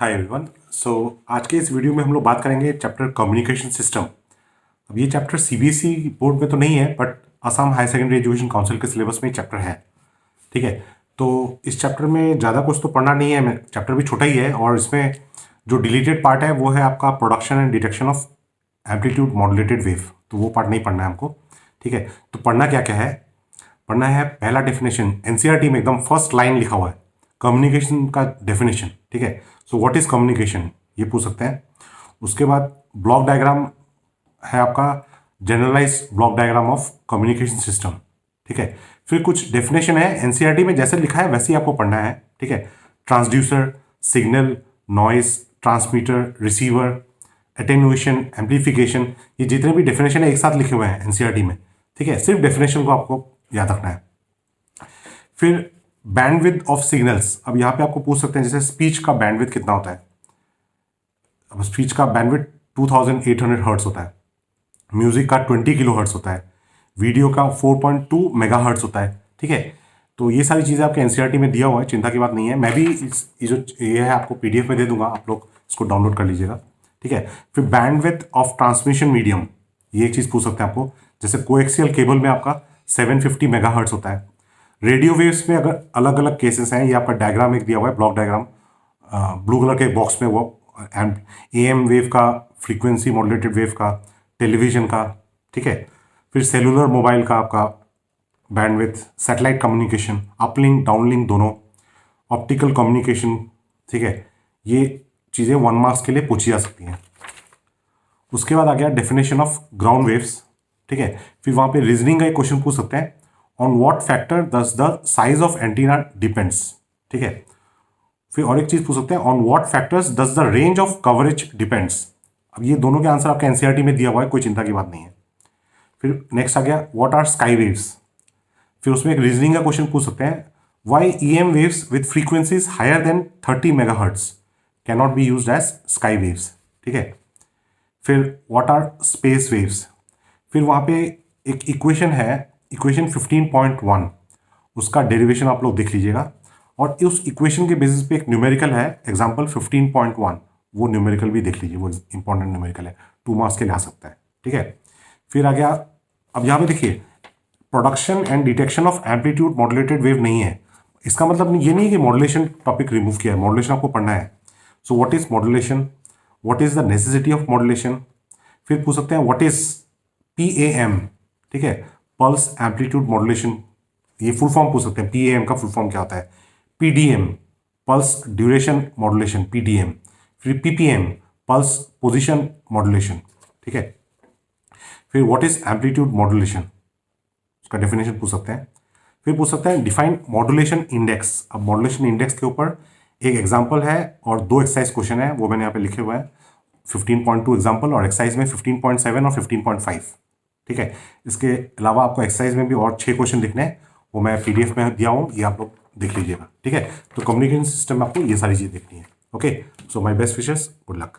Hi everyone. सो आज के इस वीडियो में हम लोग बात करेंगे चैप्टर कम्युनिकेशन सिस्टम। अब ये चैप्टर सीबीएसई बोर्ड में तो नहीं है, but Assam higher secondary education council के सिलेबस में चैप्टर है। ठीक है, तो इस चैप्टर में ज़्यादा कुछ तो पढ़ना नहीं है, चैप्टर भी छोटा ही है और इसमें जो डिलीटेड पार्ट है वो है आपका production and detection of amplitude modulated wave. तो वो पार्ट नहीं पढ़ना है हमको। ठीक है, तो पढ़ना क्या क्या है? पढ़ना है पहला डेफिनेशन, एनसीईआरटी में एकदम फर्स्ट लाइन लिखा हुआ है कम्युनिकेशन का डेफिनेशन। ठीक है, सो व्हाट इज कम्युनिकेशन, ये पूछ सकते हैं। उसके बाद ब्लॉक डायग्राम है आपका, generalise block diagram of communication system. ठीक है, फिर कुछ डेफिनेशन है एनसीईआरटी में जैसे लिखा है वैसे ही आपको पढ़ना है। ठीक है, transducer, signal, noise, transmitter, receiver, attenuation, amplification, ये जितने भी डेफिनेशन है एक साथ लिखे हुए हैं एनसीईआरटी में। ठीक है, सिर्फ डेफिनेशन को आपको याद रखना है। फिर बैंडविड्थ ऑफ सिग्नल्स, अब यहाँ पे आपको पूछ सकते हैं जैसे स्पीच का बैंडविड्थ कितना होता है। अब स्पीच का बैंडविड्थ 2800 हर्ट्स होता है, म्यूजिक का 20 किलो हर्ट्स होता है, वीडियो का 4.2 मेगा हर्ट्स होता है। ठीक है, तो ये सारी चीज़ें आपके एनसीईआरटी में दिया हुआ है, चिंता की बात नहीं है। मैं भी ये है आपको पीडीएफ में दे दूंगा, आप लोग इसको डाउनलोड कर लीजिएगा। ठीक है, फिर बैंडविड्थ ऑफ ट्रांसमिशन मीडियम, ये एक चीज़ पूछ सकते हैं आपको, जैसे कोएक्सियल केबल में आपका 750 मेगा हर्ट्स होता है। रेडियो वेव्स में अगर अलग अलग केसेस हैं, ये आपका डायग्राम एक दिया हुआ है, ब्लॉक डायग्राम ब्लू कलर के बॉक्स में, वो एएम वेव का, फ्रीक्वेंसी मॉड्यूलेटेड वेव का, टेलीविजन का। ठीक है, फिर सेलुलर मोबाइल का आपका bandwidth, satellite communication, uplink downlink दोनों, ऑप्टिकल कम्युनिकेशन। ठीक है, ये चीज़ें 1 मार्क्स के लिए पूछी जा सकती हैं। उसके बाद आ गया डेफिनेशन ऑफ ग्राउंड वेव्स। ठीक है, फिर वहाँ पे रीजनिंग का एक क्वेश्चन पूछ सकते हैं, on what factor does the size of antenna depends. ठीक है, फिर और एक चीज पूछ सकते हैं, on what factors does the range of coverage depends. अब ये दोनों के आंसर आपके एनसीईआरटी में दिया हुआ है, कोई चिंता की बात नहीं है। फिर नेक्स्ट आ गया व्हाट आर स्काई वेव्स। फिर उसमें एक रीजनिंग का क्वेश्चन पूछ सकते हैं, why EM waves with frequencies higher than 30 megahertz can not be used as sky waves. ठीक है, फिर व्हाट आर स्पेस वेव्स। फिर वहाँ पे एक इक्वेशन है, इक्वेशन 15.1, उसका डेरिवेशन आप लोग देख लीजिएगा, और उस इक्वेशन के बेसिस पे एक न्यूमेरिकल है एग्जांपल 15.1, वो न्यूमेरिकल भी देख लीजिए, वो इंपॉर्टेंट न्यूमेरिकल है, 2 मार्क्स के लिए आ सकता है। ठीक है, फिर आ गया, अब यहाँ पे देखिए production and detection of amplitude modulated wave नहीं है, इसका मतलब ये नहीं है कि मॉड्यूलेशन टॉपिक रिमूव किया है, मॉड्यूलेशन आपको पढ़ना है। So what is modulation, what is the necessity of modulation. फिर पूछ सकते हैं व्हाट इज PAM। ठीक है, पल्स एम्पलीट्यूड मॉड्यूलेशन, ये फुल फॉर्म पूछ सकते हैं, PAM का फुल फॉर्म क्या होता है। PDM, pulse duration modulation, PDM। फिर PPM, पल्स पोजीशन मॉड्यूलेशन। ठीक है, फिर व्हाट इज एम्पलीट्यूड मॉड्यूलेशन, उसका डेफिनेशन पूछ सकते हैं। फिर पूछ सकते हैं डिफाइन मॉड्यूलेशन इंडेक्स। अब मॉड्यूलेशन इंडेक्स के ऊपर एक एग्जाम्पल है और 2 एक्सरसाइज क्वेश्चन है, वो मैंने यहाँ पे लिखे हुए हैं, 15.2 एग्जाम्पल और एक्सरसाइज में 15.7 और 15.5। ठीक है, इसके अलावा आपको एक्सरसाइज में भी और 6 क्वेश्चन लिखने हैं, वो मैं पीडीएफ में दिया हूँ, ये आप लोग देख लीजिएगा। ठीक है, तो कम्युनिकेशन सिस्टम में आपको ये सारी चीज़ देखनी है। Okay, so my best wishes, good luck.